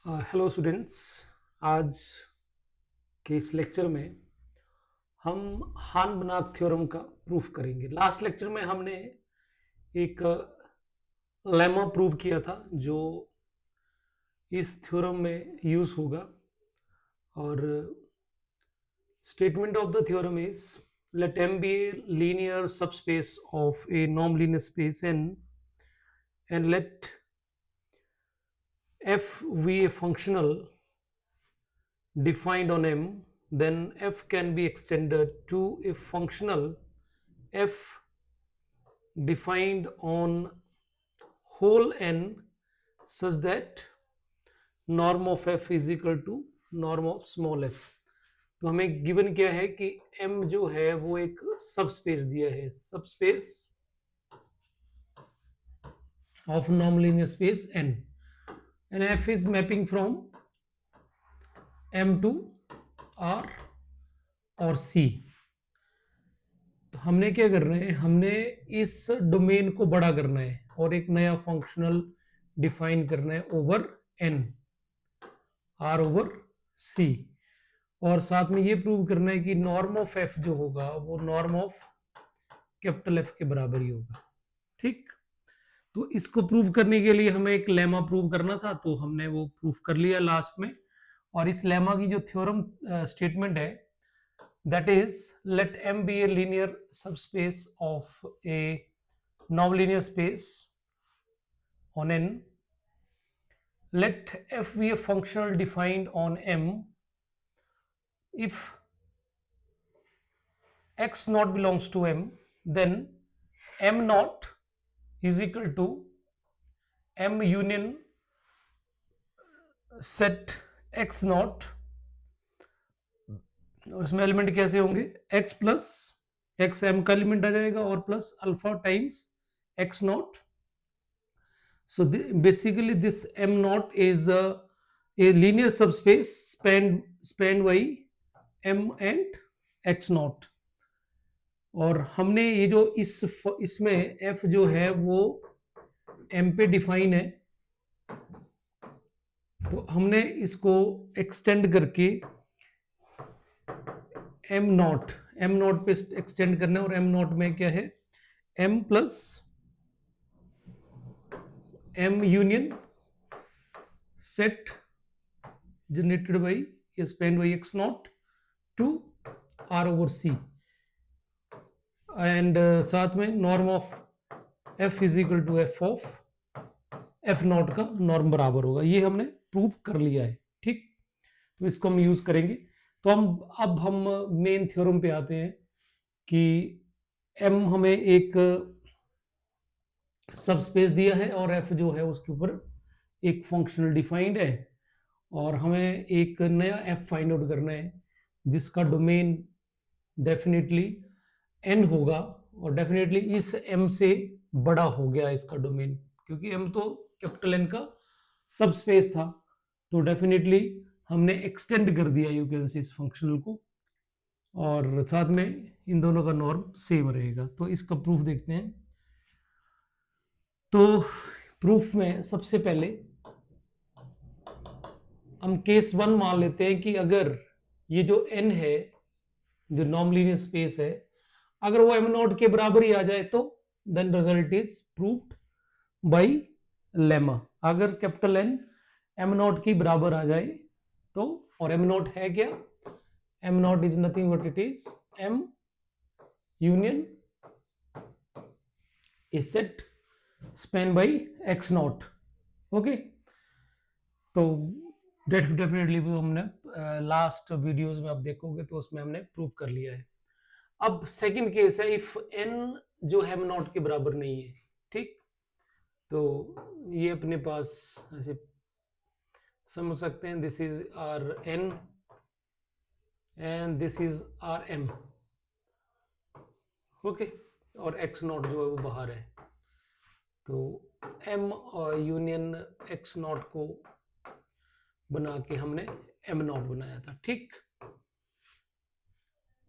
Hello students. आज के इस लेक्चर में हम हान बनाक थ्योरम का प्रूफ करेंगे। लास्ट लेक्चर में हमने एक लेमा प्रूव किया था जो इस थ्योरम में यूज होगा, और statement of the theorem is let M be a linear subspace of a non-linear space N, and let F be a functional defined on M, then F can be extended to a functional F defined on whole N such that norm of F is equal to norm of small f। तो हमें given क्या है कि M जो है वो एक subspace दिया है, subspace of non-linear space N, and F is mapping from M to R और C। तो हमने क्या करना है, हमने इस डोमेन को बड़ा करना है और एक नया फंक्शनल डिफाइन करना है over N, R over C, और साथ में ये प्रूव करना है कि नॉर्म ऑफ F जो होगा वो नॉर्म ऑफ कैपिटल F के बराबर ही होगा। ठीक, तो इसको प्रूव करने के लिए हमें एक लेमा प्रूव करना था, तो हमने वो प्रूव कर लिया लास्ट में। और इस लेमा की जो थ्योरम स्टेटमेंट है, that is let M be a linear subspace of a nonlinear space on N, let F be a functional defined on M if x naught belongs to M, then M naught is equal to M union set x naught, और इसमें element कैसे होंगे, x plus x M का element आ जाएगा और plus alpha times x naught। So basically this M naught is a linear subspace spanned by M and x naught, और हमने ये जो इसमें F जो है वो M पे डिफाइन है, तो हमने इसको एक्सटेंड करके M naught पे एक्सटेंड करना है, और M naught में क्या है, M plus M union set generated by span by x naught to R over C, and साथ में norm of F is equal to F of F naught का नॉर्म बराबर होगा। ये हमने प्रूव कर लिया है। ठीक, तो इसको हम यूज करेंगे। तो हम मेन थ्योरम पे आते हैं कि M हमें एक सबस्पेस दिया है और F जो है उसके ऊपर एक फंक्शनल डिफाइंड है, और हमें एक नया F फाइंड आउट करना है जिसका डोमेन डेफिनेटली N होगा, और डेफिनेटली इस M से बड़ा हो गया इसका डोमेन, क्योंकि M तो कैपिटल N का सबस्पेस था, तो डेफिनेटली हमने एक्सटेंड कर दिया यू कैन सी इस फंक्शनल को, और साथ में इन दोनों का नॉर्म सेम रहेगा। तो इसका प्रूफ देखते हैं। तो प्रूफ में सबसे पहले हम केस 1 मान लेते हैं कि अगर ये जो N है, जो नॉन लीनियर स्पेस है, अगर वो M नॉट के बराबर ही आ जाए तो then result is proved by lemma. अगर कैपिटल N M नॉट के बराबर आ जाए तो, और M नॉट है क्या, M not is nothing but it is M union is set Spain by x not. Okay, तो डेफिनेटली हमने लास्ट वीडियोस में आप देखोगे तो उसमें हमने प्रूव कर लिया है। अब सेकंड केस है, इफ n जो है M नॉट के बराबर नहीं है। ठीक, तो ये अपने पास ऐसे समझ सकते हैं, this is R n and this is R m। Okay, और x नॉट जो है वो बाहर है, तो m और यूनियन x नॉट को बना के हमने M नॉट बनाया था। ठीक,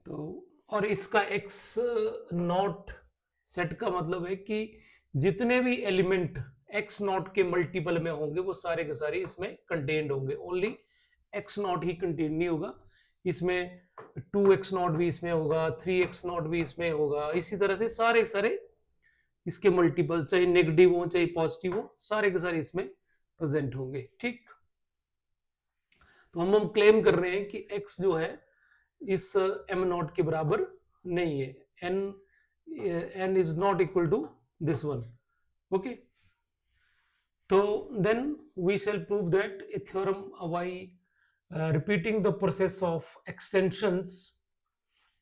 तो और इसका x नॉट सेट का मतलब है कि जितने भी एलिमेंट एक्स नॉट के मल्टीपल में होंगे, वो सारे के सारे इसमें कंटेन्ड होंगे। Only x not he contain नहीं होगा इसमें, 2x0 भी इसमें होगा, 3x0 भी इसमें होगा, इसी तरह से सारे सारे इसके मल्टीपल, चाहे नेगेटिव हो चाहे पॉजिटिव हो, सारे के सारे इसमें प्रेजेंट होंगे। ठीक, तो हम क्लेम कर रहे हैं कि x जो है इस m0 के बराबर नहीं है, n is not equal to this one. Okay, तो then we shall prove that a theorem by repeating the process of extensions.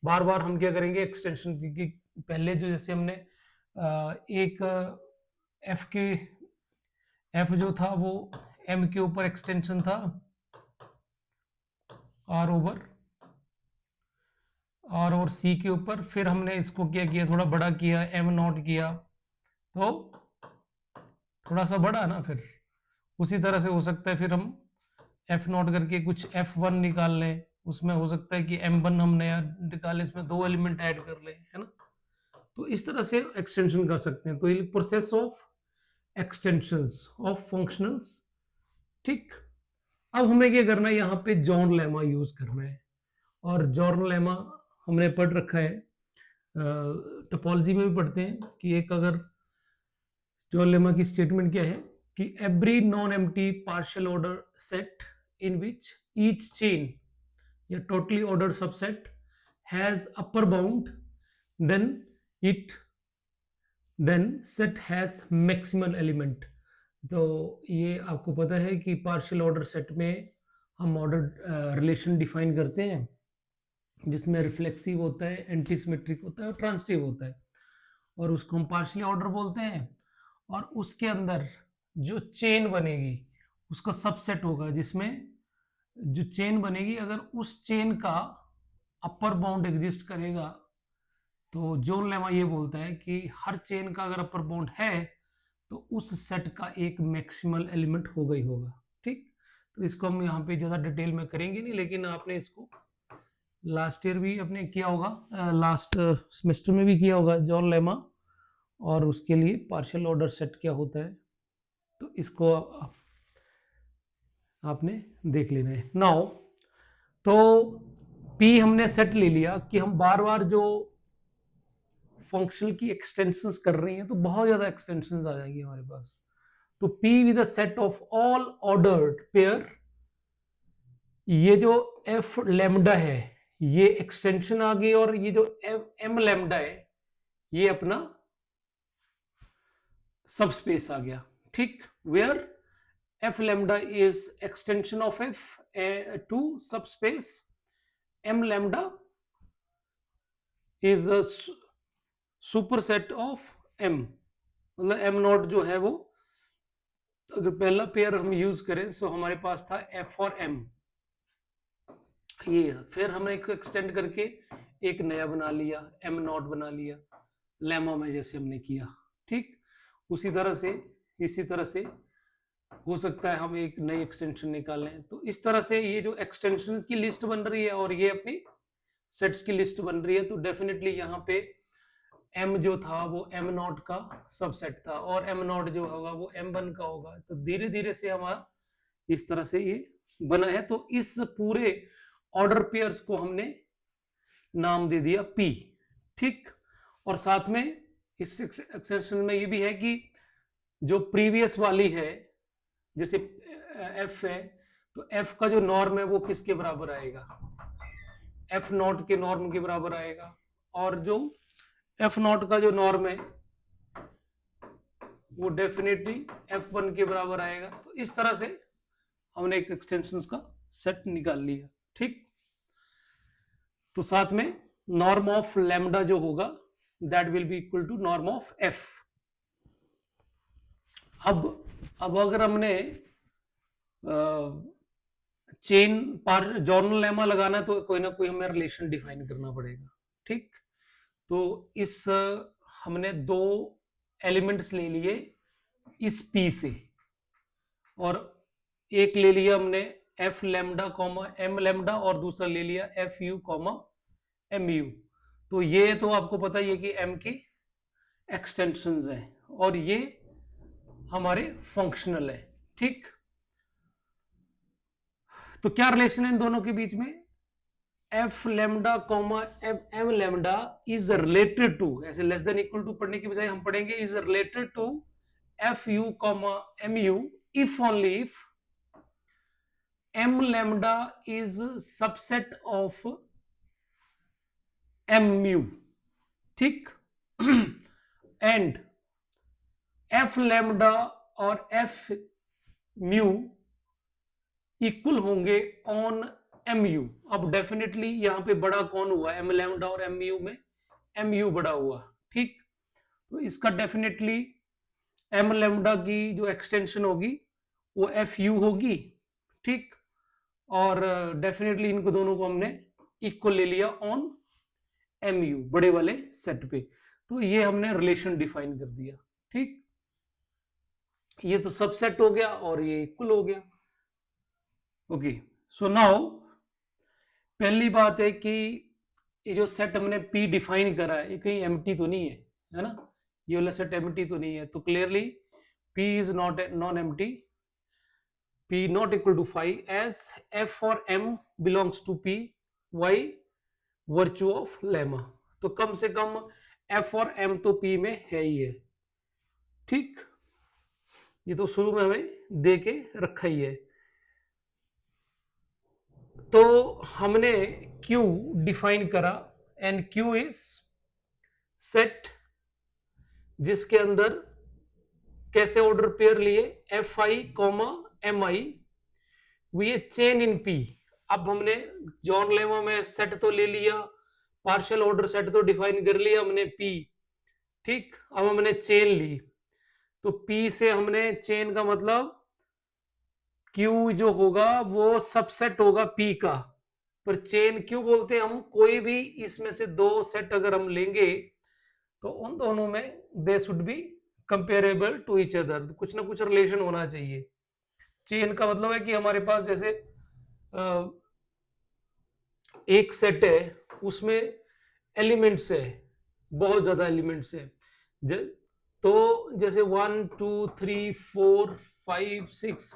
बार बार हम क्या करेंगे एक्सटेंशन की, पहले जो जैसे हमने एक f के f जो था वो m के ऊपर एक्सटेंशन था r ओवर r और c के ऊपर, फिर हमने इसको क्या किया, थोड़ा बड़ा किया, m0 किया, तो थोड़ा सा बड़ा ना, फिर उसी तरह से हो सकता है फिर हम f0 करके कुछ f1 निकाल लें, उसमें हो सकता है कि m1 हम नया निकालें, इसमें 2 एलिमेंट ऐड कर लें, है ना। तो इस तरह से एक्सटेंशन कर सकते हैं। तो ये process of extensions of functionals. ठीक, अब हमें क्या करना है, यहाँ पे जॉन लेमा यूज करना है, और जॉन लेमा हमने पढ़ रखा है, टोपोलॉजी में भी पढ़ते हैं कि एक अगर जॉन लेमा की स्टेटमेंट क्या है कि every non empty partial order set in which each chain या totally order subset has upper bound then set has maximal element. तो ये आपको पता है कि पार्शियल ऑर्डर सेट में हम ऑर्डर रिलेशन डिफाइन करते हैं जिसमें रिफ्लेक्सिव होता है, एंटीसिमेट्रिक होता है और ट्रांसिटिव होता है, और उसको हम पार्शियल ऑर्डर बोलते हैं। और उसके अंदर जो चेन बनेगी उसका सबसेट होगा, जिसमें जो चेन बनेगी अगर उस चेन का अपर बाउंड एग्जिस्ट करेगा, तो जॉन लेमा ये बोलता है कि हर चेन का अगर अपर बाउंड है तो उस सेट का एक मैक्सिमल एलिमेंट होगा ही होगा। ठीक, तो इसको हम यहाँ पे ज़्यादा डिटेल में करेंगे नहीं, लेकिन आपने इसको लास्ट ईयर भी अपने किया होगा, लास्ट सेमेस्टर में भी किया होगा जॉन लेमा, और उसके लिए पार्शियल ऑर्डर सेट क्या होता है, तो इसको आपने देख लेना है। नाउ तो P हमने सेट ले लिया कि हम बार बार जो फंक्शन की एक्सटेंशंस कर रही हैं तो बहुत ज्यादा एक्सटेंशंस आ जाएंगी हमारे पास। तो P with a set of all ordered pair, ये जो F लैम्डा है ये एक्सटेंशन आ गई, और ये जो M लैम्डा है ये अपना सबस्पेस आ गया। ठीक, where F lambda is extension of F to subspace, M lambda is a superset of M, मतलब M नॉट जो है वो, अगर पहला पेयर हम यूज करें तो हमारे पास था F और M, ये फिर हमने एक एक्सटेंड करके एक नया बना लिया, M नॉट बना लिया लेमा में जैसे हमने किया। ठीक, उसी तरह से इसी तरह से हो सकता है हम एक नई एक्सटेंशन निकालें। तो इस तरह से ये जो एक्सटेंशन की लिस्ट बन रही है और ये अपनी सेट्स की लिस्ट बन रही है, तो डेफिनेटली यहाँ पे m जो था वो m0 का सबसेट था, और m0 जो होगा वो m1 का होगा। तो धीरे धीरे से हमारा इस तरह से ये बना है। तो इस पूरे ऑर्डर पेयर्स को हमने नाम दे दिया p। ठीक, और साथ में इस एक्सटेंशन में ये भी है कि जो प्रीवियस वाली है जैसे f है, तो f का जो नॉर्म है वो किसके बराबर आएगा, f नॉट के नॉर्म के बराबर आएगा, और जो f नॉट का जो नॉर्म है वो डेफिनेटली f1 के बराबर आएगा। तो इस तरह से हमने एक एक्सटेंशंस का सेट निकाल लिया। ठीक, तो साथ में नॉर्म ऑफ लैम्डा जो होगा that will be equal to norm of f। अब अगर हमने चेन पार जॉर्नल लेमा लगाना है तो कोई ना कोई हमें रिलेशन डिफाइन करना पड़ेगा। ठीक, तो इस हमने दो एलिमेंट्स ले लिए इस P से, और एक ले लिया हमने F lambda comma M lambda, और दूसरा ले लिया F U comma M U। तो ये तो आपको पता ही है कि M की एक्सटेंशंस हैं, और ये हमारे फंक्शनल है। ठीक, तो क्या रिलेशन है इन दोनों के बीच में? F lambda comma M lambda is related to, ऐसे लेस देन इक्वल टू पढ़ने की बजाय हम पढ़ेंगे is related to F U comma M U if only if M lambda is subset of M mu. ठीक, एंड एफ लेमडा और F mu equal होंगे on M U. अब definitely यहां पे बड़ा कौन हुआ? एम लेमडा और एम यू में एम यू बड़ा हुआ। ठीक, तो इसका डेफिनेटली एम लेमडा की जो एक्सटेंशन होगी वो एफ यू होगी। ठीक, और डेफिनेटली इनको दोनों को हमने इक्वल ले लिया ऑन एम यू बड़े वाले सेट पे। तो ये हमने रिलेशन डिफाइन कर दिया। ठीक, ये तो सबसेट हो गया और ये इक्वल हो गया। ओके, सो नाउ पहली बात है कि ये जो सेट हमने P डिफाइन करा है ये कहीं एम्प्टी तो नहीं है ना? ये वाला सेट एम्प्टी तो नहीं है, तो clearly P is not non empty, P not equal to phi as F for M belongs to P by virtue of lemma। तो कम से कम F और M तो P में है ही है। ठीक, ये तो शुरू में हमें दे के रखा ही है। तो हमने Q डिफाइन करा एंड Q इज सेट जिसके अंदर कैसे ऑर्डर पेयर लिए? F I comma M I V chain in P. अब हमने जॉन लेमा में सेट तो ले लिया, पार्शियल ऑर्डर सेट तो डिफाइन कर लिया हमने पी। ठीक, अब हमने चेन ली, तो पी से हमने चेन का मतलब क्यू जो होगा वो सबसेट होगा पी का। पर चेन क्यों बोलते हैं हम? कोई भी इसमें से दो सेट अगर हम लेंगे तो उन दोनों में they should be comparable to each other, कुछ ना कुछ रिलेशन होना चाहिए। चेन का मतलब है कि हमारे पास जैसे एक सेट है उसमें एलिमेंट्स है, बहुत ज्यादा एलिमेंट्स है, तो जैसे 1 2 3 4 5 6,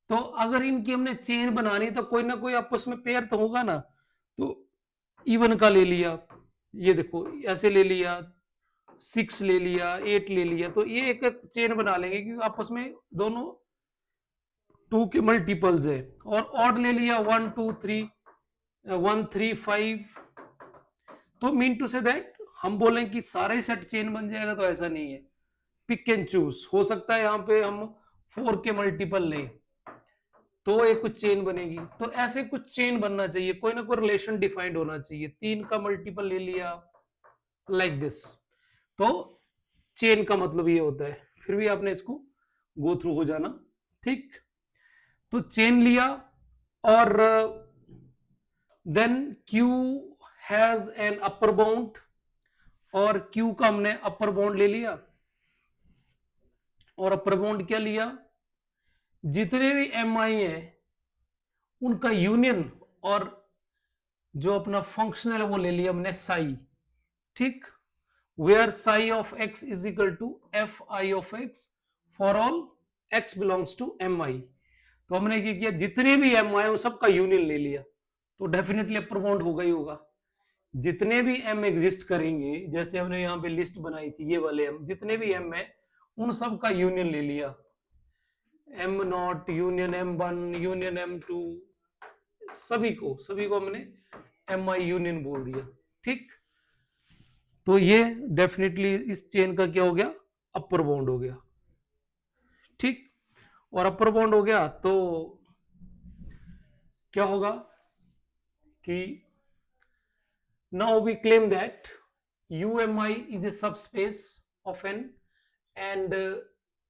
तो अगर इनकी हमने चेन बनानी तो कोई ना कोई आपस में पेयर तो होगा ना। तो इवन का ले लिया, ये देखो ऐसे ले लिया, 6 ले लिया, 8 ले लिया, तो ये एक चेन बना लेंगे क्योंकि आपस में दोनों 2 के मल्टीपल्स है। और ऑड ले लिया 1 2 3 1 3 5, तो मीन टू से दैट हम बोलें कि सारा ही सेट चेन बन जाएगा, तो ऐसा नहीं है। पिक एंड चूज हो सकता है, यहाँ पे हम 4 के मल्टीपल लें तो एक कुछ चेन बनेगी। तो ऐसे कुछ चेन बनना चाहिए, कोई ना कोई रिलेशन डिफाइंड होना चाहिए। 3 का मल्टीपल ले लिया लाइक दिस, तो चेन का मतलब ये होता है। फिर भी आपने इसको गो थ्रू हो जाना। ठीक, तो चेन लिया और then Q has an upper bound, और Q का हमने अपर बाउंड ले लिया। और अपर बाउंड क्या लिया? जितने भी MI है उनका यूनियन, और जो अपना फंक्शनल है वो ले लिया हमने साई। ठीक, where psi of x is equal to F I of x for all x belongs to MI। तो हमने क्या किया? जितने भी MI उन सबका यूनियन ले लिया, तो डेफिनेटली अपर बाउंड होगा ही होगा। जितने भी M एग्जिस्ट करेंगे, जैसे हमने यहाँ पे लिस्ट बनाई थी, ये वाले M जितने भी M है उन सब का यूनियन ले लिया, M0 union M1 union M2, सभी को हमने MI यूनियन बोल दिया। ठीक, तो ये डेफिनेटली इस चेन का क्या हो गया? अपर बाउंड हो गया। ठीक, और अपर बाउंड हो गया तो क्या होगा कि now we claim that UMI is a subspace of N, and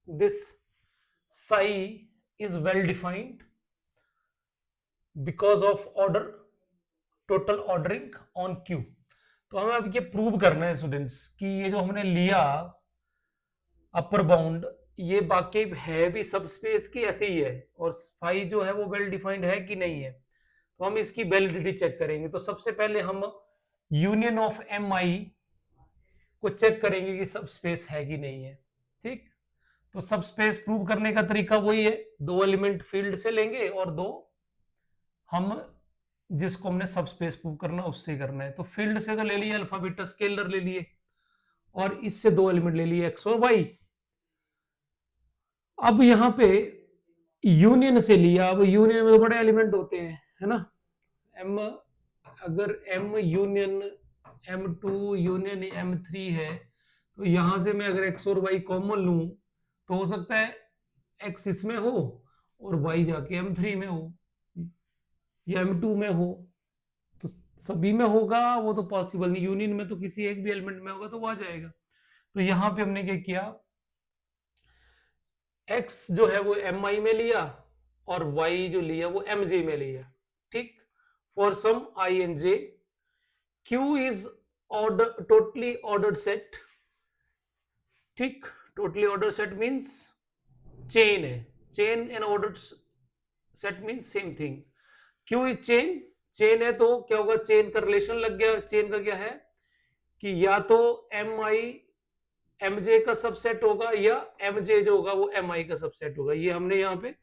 this psi is well defined because of order, total ordering on Q। तो हमें अब ये प्रूव करना है स्टूडेंट्स कि ये जो हमने लिया अपर बाउंड, ये बाकी है भी सब स्पेस की ऐसे ही है, और फाई जो है वो वेल डिफाइंड है कि नहीं है। तो हम इसकी वैलिडिटी चेक करेंगे। तो सबसे पहले हम यूनियन ऑफ एम आई को चेक करेंगे कि सब स्पेस है कि नहीं है। ठीक, तो सब स्पेस प्रूव करने का तरीका वही है, दो एलिमेंट फील्ड से लेंगे और दो हम जिसको हमने सब स्पेस प्रूव करना उससे करना है। तो फील्ड से तो ले लिए अल्फा बीटा स्केलर ले लिए, और इससे दो एलिमेंट ले लिए एक्स और वाई। अब यहां पे यूनियन से लिया, अब यूनियन में बड़े एलिमेंट होते हैं, है ना। एम, अगर M union M2 union M3 है, तो यहां से मैं अगर एक्स और वाई कॉमन लूं तो हो सकता है एक्स इसमें हो और वाई जाके M3 में हो या M2 में हो, तो सभी में होगा वो तो पॉसिबल नहीं, यूनियन में तो किसी एक भी एलिमेंट में होगा तो वो आ जाएगा। तो यहां पे हमने क्या किया, x जो है वो mi में लिया और y जो लिया वो mj में लिया, ठीक। For some i and j, q is order totally ordered set, ठीक। Totally order set means chain है, chain and order set means same thing. Q is chain, chain है तो क्या होगा, चेन का रिलेशन लग गया। चेन का क्या है कि या तो एम आई एम जे का सबसेट होगा या एम जे जो होगा वो एम आई का सबसेट होगा। ये हमने यहाँ पे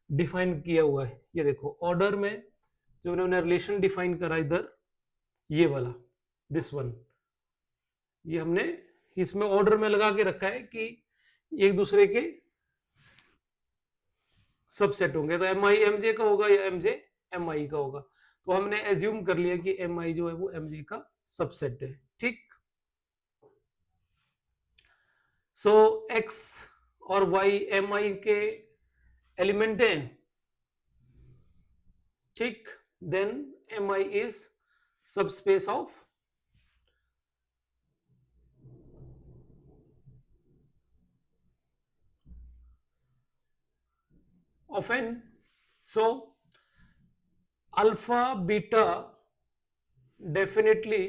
डिफाइन किया हुआ है, ये देखो ऑर्डर में जो उन्होंने रिलेशन डिफाइन करा इधर, ये वाला दिस वन, ये हमने इसमें ऑर्डर में लगा के रखा है कि एक दूसरे के सबसेट होंगे, तो एम आई एम जे का होगा या एम जे एम आई का होगा। तो हमने एज्यूम कर लिया कि एम आई जो है वो एम जे का सबसेट है, ठीक। सो एक्स और वाई एम आई के एलिमेंट हैं, ठीक। Then M I is subspace of N. So alpha beta definitely,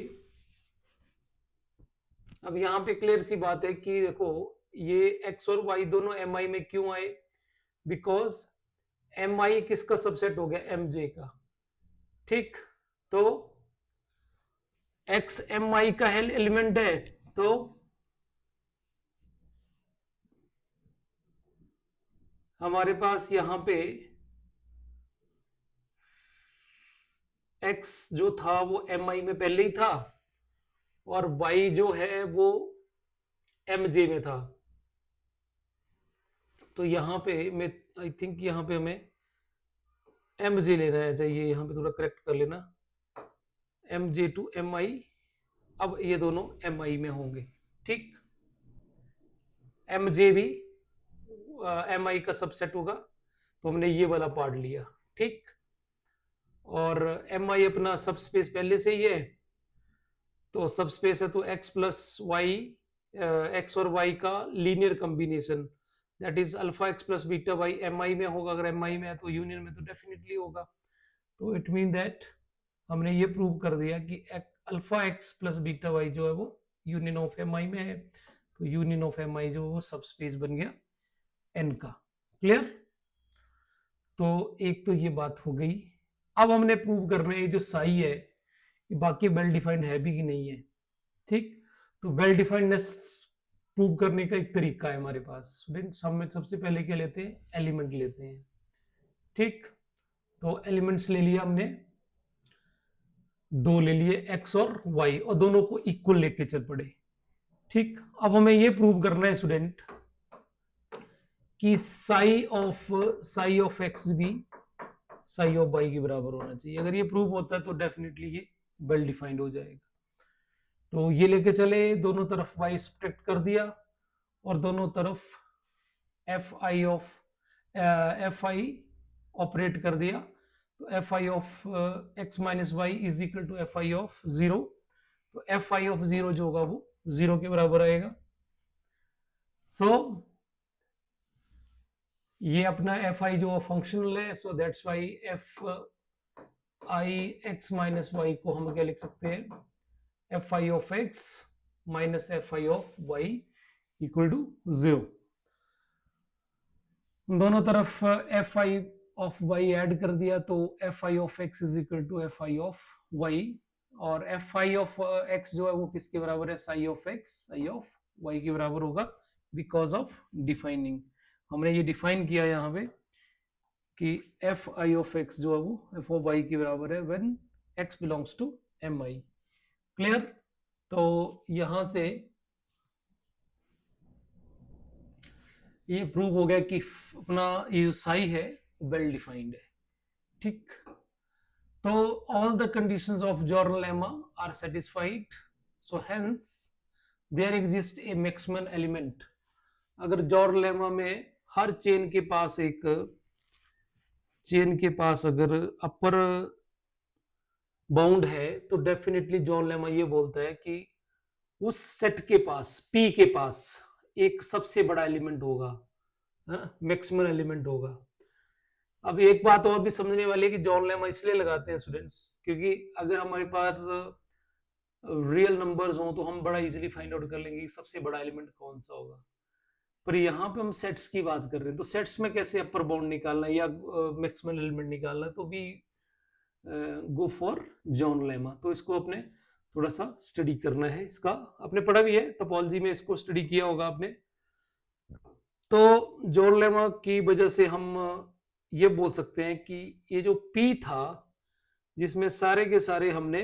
अब यहां पे क्लियर सी बात है कि देखो ये एक्स और वाई दोनों एम आई में क्यों आए, बिकॉज एम आई किसका सबसेट हो गया, एम जे का, ठीक। तो एक्स एम आई का एलिमेंट है, तो हमारे पास यहां पे एक्स जो था वो एम आई में पहले ही था और वाई जो है वो एम जे में था। तो यहां पे मैं आई थिंक यहां पे हमें एम जे लेना है चाहिए, यहां पे थोड़ा करेक्ट कर लेना, एम जे टू एम आई। अब ये दोनों एम आई में होंगे, ठीक। एम जे भी एम आई का सबसेट होगा, तो हमने ये वाला पार्ट लिया, ठीक। और एम आई अपना सब स्पेस पहले से ही है, तो सब स्पेस है तो एक्स प्लस वाई, एक्स और वाई का linear combination, that is alpha x plus beta y M i में होगा। अगर एम आई में है तो यूनियन में तो डेफिनेटली होगा। तो इट मीन दैट हमने ये प्रूव कर दिया कि alpha x plus beta y जो है वो यूनियन ऑफ एम आई में है, तो यूनियन ऑफ एम आई जो है वो सब स्पेस बन गया एन का। क्लियर। तो एक तो ये बात हो गई। अब हमने प्रूव करना है जो साई है ये बाकी वेल डिफाइंड है भी कि नहीं है, ठीक। तो वेल डिफाइंडनेस प्रूव करने का एक तरीका है हमारे पास। स्टूडेंट्स हम सबसे पहले क्या लेते हैं, एलिमेंट लेते हैं, ठीक। तो एलिमेंट्स ले लिया हमने, दो ले लिए एक्स और वाई, और दोनों को इक्वल लेके चल पड़े, ठीक। अब हमें ये प्रूव करना है स्टूडेंट कि साई ऑफ एक्स भी साई ऑफ वाई के बराबर होना चाहिए। अगर ये प्रूव होता है तो डेफिनेटली ये वेल डिफाइंड हो जाएगा। तो ये लेके चले, दोनों तरफ वाई सब्ट्रैक्ट कर दिया और दोनों तरफ एफ आई ऑपरेट कर दिया। तो F I of x minus y is equal to F I of zero. तो एफ आई ऑफ जीरो जो होगा वो जीरो के बराबर आएगा। सो ये अपना एफ आई जो फंक्शनल है, so that's Y F I X minus Y को हम क्या लिख सकते हैं, F I of x minus F I of Y equal to zero. दोनों तरफ F I of Y add कर दिया तो F I of X is equal to F I of Y, और एफ आई ऑफ एक्स जो है वो किसके बराबर है, psi of X psi of Y के बराबर होगा बिकॉज ऑफ डिफाइनिंग। हमने ये डिफाइन किया यहाँ पे कि एफ आई ऑफ एक्स जो है वो एफ ऑफ वाई के बराबर है when X belongs to M I. Clear? तो यहां से ये प्रूव हो गया कि अपना ये साई है वेल डिफाइंड है। ठीक, तो all the conditions of Jordan lemma are satisfied, so hence there exist a maximum element. अगर जॉर्डन लेमा में हर चेन के पास एक चेन के पास अगर अपर बाउंड है तो डेफिनेटली जॉर्डन लेमा ये बोलता है कि उस सेट के पास पी के पास एक सबसे बड़ा एलिमेंट होगा, मैक्सिमम एलिमेंट होगा। अब एक बात और भी समझने वाली है कि जॉर्डन लेमा इसलिए लगाते हैं स्टूडेंट्स क्योंकि अगर हमारे पास रियल नंबर्स हो तो हम बड़ा इजीली फाइंड आउट कर लेंगे कि सबसे बड़ा एलिमेंट कौन सा होगा। पर यहाँ पे हम सेट्स की बात कर रहे हैं तो सेट्स में कैसे अपर बाउंड निकालना है या मैक्सिमम एलिमेंट निकालना है, तो we go for Jordan lemma. तो इसको अपने थोड़ा सा स्टडी करना है, इसका आपने पढ़ा भी है टोपोलॉजी में, इसको स्टडी किया होगा आपने। तो जॉर्डन लेमा की वजह से हम ये बोल सकते हैं कि ये जो P था जिसमें सारे के सारे हमने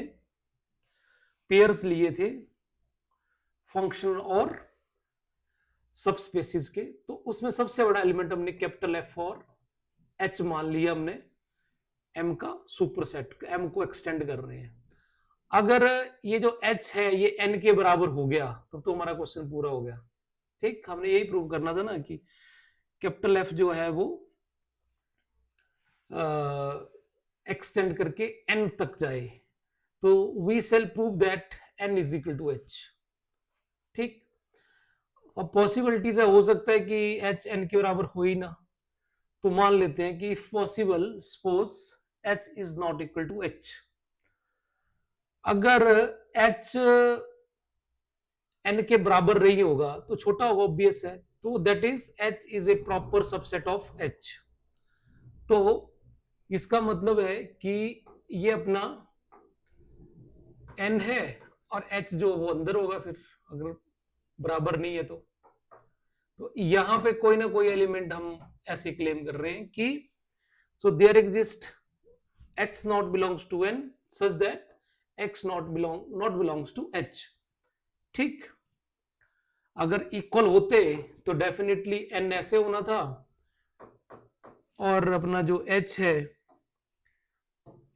पेयर्स लिए थे फंक्शनल और सबस्पेसिस के, तो उसमें सबसे बड़ा एलिमेंट हमने कैपिटल F और H मान लिया हमने M का सुपरसेट, M को एक्सटेंड कर रहे हैं। अगर ये जो H है ये N के बराबर हो गया तो हमारा क्वेश्चन पूरा हो गया। ठीक, हमने यही प्रूव करना था ना कि कैपिटल F जो है वो एक्सटेंड करके N तक जाए, तो we shall prove that N is equal to H। ठीक, अब पॉसिबिलिटीज है, हो सकता है कि H N के बराबर हो ही ना, तो मान लेते हैं कि if possible suppose H is not equal to H। अगर H N के बराबर नहीं होगा तो छोटा होगा, ऑब्वियस है, तो that is H is a proper subset of H। तो इसका मतलब है कि ये अपना N है और H जो वो अंदर होगा, फिर अगर बराबर नहीं है तो यहां पे कोई ना कोई एलिमेंट हम ऐसे क्लेम कर रहे हैं कि so there exist x naught belongs to N such that x naught belongs to H। ठीक, अगर इक्वल होते तो डेफिनेटली N ऐसे होना था और अपना जो H है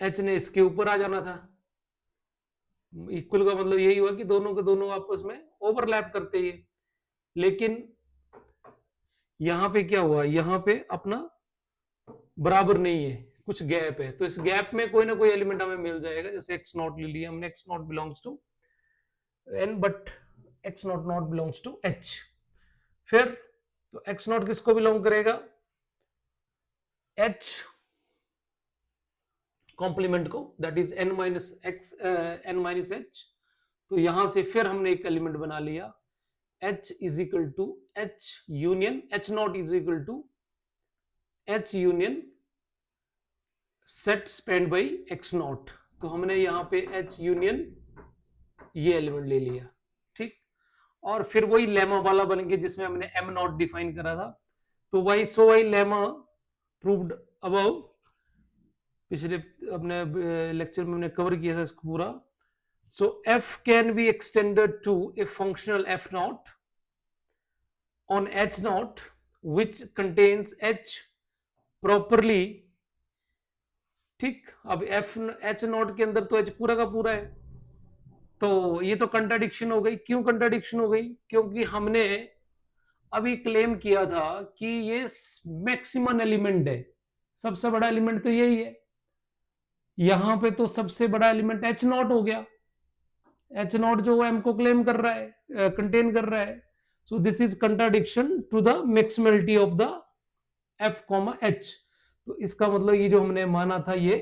H ने इसके ऊपर आ जाना था। इक्वल का मतलब यही हुआ कि दोनों के दोनों आपस में ओवरलैप करते ही, लेकिन यहां पे क्या हुआ, यहां पे अपना बराबर नहीं है, कुछ गैप है, तो इस गैप में कोई ना कोई एलिमेंट हमें मिल जाएगा। जैसे x नॉट ले लिया हमने, x naught belongs to N but x naught belongs to H। फिर तो x नॉट किसको बिलोंग करेगा, H कॉम्प्लीमेंट को, that is n minus H। तो यहां से फिर हमने एक एलिमेंट बना लिया H is equal to H union H naught is equal to H union set spanned by x naught. तो हमने यहाँ पे H यूनियन ये एलिमेंट ले लिया। ठीक, और फिर वही लेमा वाला बन गया जिसमें हमने m नॉट डिफाइन करा था, तो वही लेमा प्रूव्ड अबव, पिछले अपने लेक्चर में हमने कवर किया था इसको पूरा। So f can be extended to a functional f naught on H naught which contains H properly। ठीक, अब H नॉट के अंदर तो H पूरा का पूरा है, तो ये तो कंट्राडिक्शन हो गई। क्यों कंट्राडिक्शन हो गई, क्योंकि हमने अभी क्लेम किया था कि ये मैक्सिमम एलिमेंट है, सबसे बड़ा एलिमेंट तो यही है। यहां पे तो सबसे बड़ा एलिमेंट H नॉट हो गया, H नॉट जो M को क्लेम कर रहा है, कंटेन कर रहा है। So this is contradiction to the maximality of the F, H। तो इसका मतलब ये जो हमने माना था ये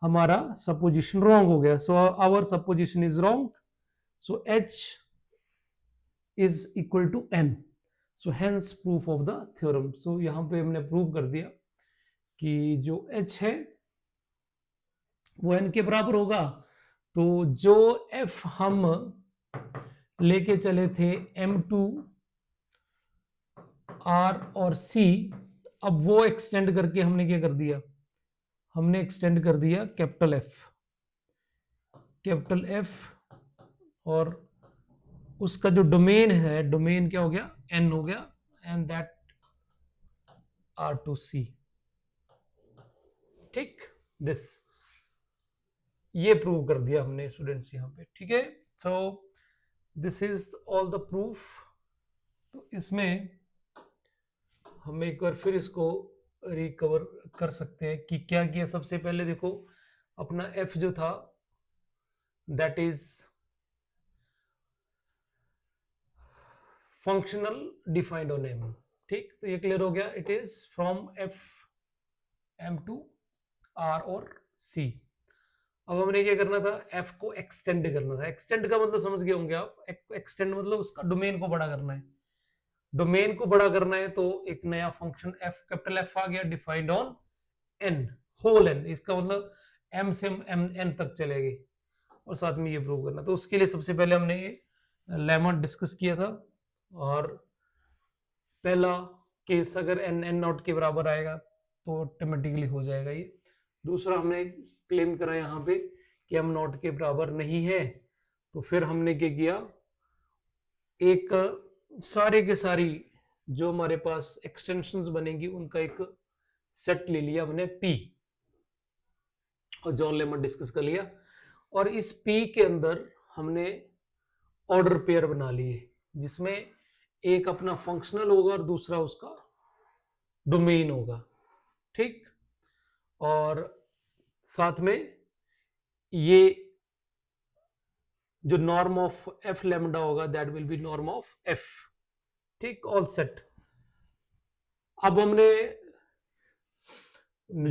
हमारा सपोजिशन रॉन्ग हो गया। So our supposition is wrong, so H is equal to N, so hence proof of the theorem. So यहां पे हमने प्रूव कर दिया कि जो H है वो N के बराबर होगा। तो जो F हम लेके चले थे M2 आर और सी, अब वो एक्सटेंड करके हमने क्या कर दिया, हमने एक्सटेंड कर दिया कैपिटल एफ, और उसका जो डोमेन है, डोमेन क्या हो गया, एन हो गया, एंड दैट आर टू सी। ठीक, दिस ये प्रूव कर दिया हमने स्टूडेंट्स यहाँ पे। ठीक है, so this is all the proof. तो इसमें हम एक बार फिर इसको रिकवर कर सकते हैं कि क्या किया। सबसे पहले देखो अपना एफ जो था that is functional defined on M. ठीक, तो ये क्लियर हो गया, it is from F M to R और सी। अब हमने क्या करना था, एफ को एक्सटेंड करना था। एक्सटेंड का मतलब समझ गए होंगे आप, एक्सटेंड मतलब उसका डोमेन को बड़ा करना है। डोमेन को बड़ा करना है तो एक नया फंक्शन एफ, कैपिटल एफ आ गया, defined on N, whole N, इसका मतलब एम से एम एन तक चलेगी, और साथ में ये प्रूव करना। तो उसके लिए सबसे पहले हमने ये लेमा डिस्कस किया था, और पहला केस अगर एन एन नॉट के बराबर आएगा तो ऑटोमेटिकली हो जाएगा ये। दूसरा हमने क्लेम करा यहाँ पे कि एम नॉट के बराबर नहीं है, तो फिर हमने क्या किया, एक सारे के सारी जो हमारे पास एक्सटेंशंस बनेंगी उनका एक सेट ले लिया हमने पी, और जॉन लेमन डिस्कस कर लिया, और इस पी के अंदर हमने ऑर्डर पेयर बना लिए, जिसमें एक अपना फंक्शनल होगा और दूसरा उसका डोमेन होगा। ठीक, और साथ में ये जो नॉर्म ऑफ एफ लेमडा होगा that will B norm of F. ठीक, ऑल सेट। अब हमने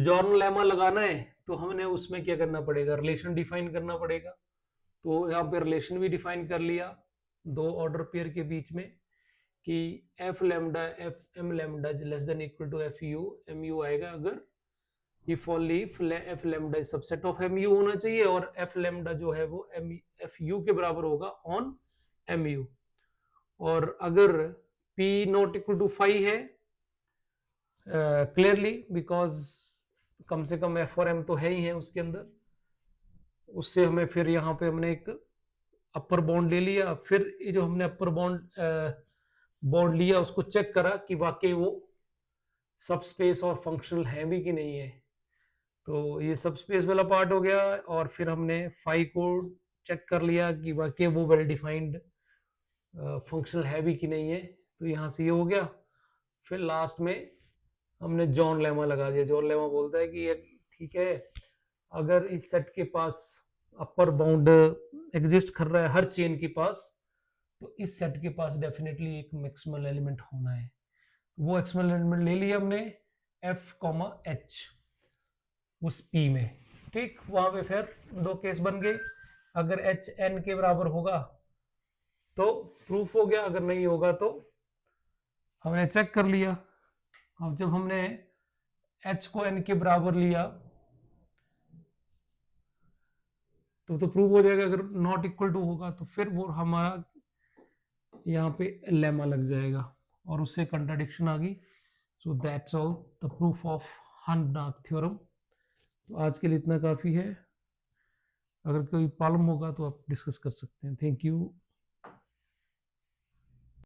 जॉर्न लेमा लगाना है तो हमने उसमें क्या करना पड़ेगा, रिलेशन डिफाइन करना पड़ेगा। तो यहाँ पे रिलेशन भी डिफाइन कर लिया दो ऑर्डर पेयर के बीच में कि F lambda F M lambda less than equal to F U M U आएगा अगर if only F lambda is subset of M U होना चाहिए, और एफ लेमडा जो है वो एम एफ यू के बराबर होगा ऑन एम यू। और अगर पी नॉट इक्वल टू 5 है, क्लियरली बिकॉज कम से कम एफ और एम तो है ही है उसके अंदर, उससे हमें फिर यहाँ पे हमने एक अपर बॉन्ड ले लिया। फिर ये जो हमने अपर बॉन्ड लिया उसको चेक करा कि वाकई वो सब स्पेस और फंक्शनल है भी कि नहीं है। तो ये सब स्पेस वाला पार्ट हो गया, और फिर हमने फाई को चेक कर लिया कि वाकई वो वेल डिफाइंड फंक्शनल है भी कि नहीं है। तो यहाँ से ये हो गया। फिर लास्ट में हमने जॉन लेमा लगा दिया। जॉन लेमा बोलता है कि ये ठीक है, अगर इस सेट के पास अपर बाउंड एग्जिस्ट कर रहा है हर चेन के पास, तो इस सेट के पास डेफिनेटली एक मैक्सिमल एलिमेंट होना है। वो मैक्सिमल एलिमेंट ले लिया हमने एफ कॉमा एच उस पी में। ठीक, वहां पे फिर दो केस बन गए, अगर एच एन के बराबर होगा तो प्रूफ हो गया, अगर नहीं होगा तो हमने चेक कर लिया। अब जब हमने एच को एन के बराबर लिया तो प्रूव हो जाएगा। अगर नॉट इक्वल टू होगा तो फिर वो हमारा यहाँ पे लेमा लग जाएगा, और उससे कंट्राडिक्शन आ गई। So that's all the proof of हन-डार्क थ्योरम। तो आज के लिए इतना काफ़ी है, अगर कोई प्रॉब्लम होगा तो आप डिस्कस कर सकते हैं। Thank you.